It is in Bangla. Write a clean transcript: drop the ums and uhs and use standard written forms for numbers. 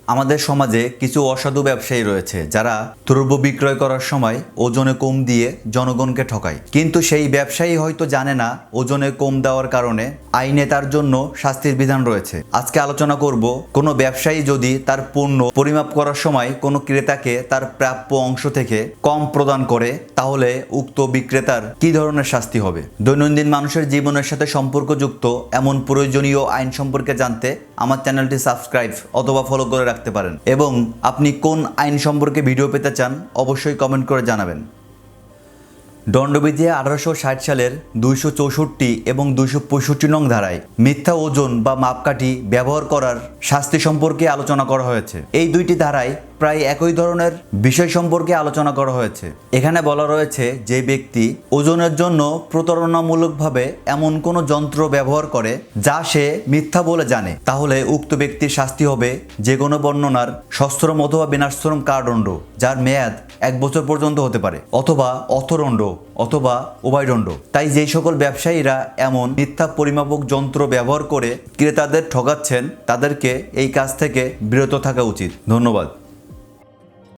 আমাদের সমাজে কিছু অসাধু ব্যবসায়ী রয়েছে যারা দ্রব্য বিক্রয় করার সময় ওজনে কম দিয়ে জনগণকে ঠকায়, কিন্তু সেই ব্যবসায়ী হয়তো জানে না ওজনে কম দেওয়ার কারণে আইনে তার জন্য শাস্তির বিধান রয়েছে। আজকে আলোচনা করব কোনো ব্যবসায়ী যদি তার পণ্য পরিমাপ করার সময় কোনো ক্রেতাকে তার প্রাপ্য অংশ থেকে কম প্রদান করে তাহলে উক্ত বিক্রেতার কি ধরনের শাস্তি হবে। দৈনন্দিন মানুষের জীবনের সাথে সম্পর্কযুক্ত এমন প্রয়োজনীয় আইন সম্পর্কে জানতে আমার চ্যানেলটি সাবস্ক্রাইব অথবা ফলো করে রাখতে পারেন, এবং আপনি কোন আইন সম্পর্কে ভিডিও পেতে চান অবশ্যই কমেন্ট করে জানাবেন। দণ্ডবিধি 1860 সালের 264 এবং 265 নং ধারায় মিথ্যা ওজন বা মাপকাঠি ব্যবহার করার শাস্তি সম্পর্কে আলোচনা করা হয়েছে। এই দুইটি ধারায় প্রায় একই ধরনের বিষয় সম্পর্কে আলোচনা করা হয়েছে। এখানে বলা রয়েছে, যে ব্যক্তি ওজনের জন্য প্রতারণামূলকভাবে এমন কোনো যন্ত্র ব্যবহার করে যা সে মিথ্যা বলে জানে, তাহলে উক্ত ব্যক্তির শাস্তি হবে যে কোনো বর্ণনার সশ্রম অথবা বিনাশ্রম কারাদণ্ড, যার মেয়াদ 1 বছর পর্যন্ত হতে পারে, অথবা অর্থদণ্ড অথবা উভয়দণ্ড। তাই যেই সকল ব্যবসায়ীরা এমন মিথ্যা পরিমাপক যন্ত্র ব্যবহার করে ক্রেতাদের ঠকাচ্ছেন তাদেরকে এই কাজ থেকে বিরত থাকা উচিত। ধন্যবাদ।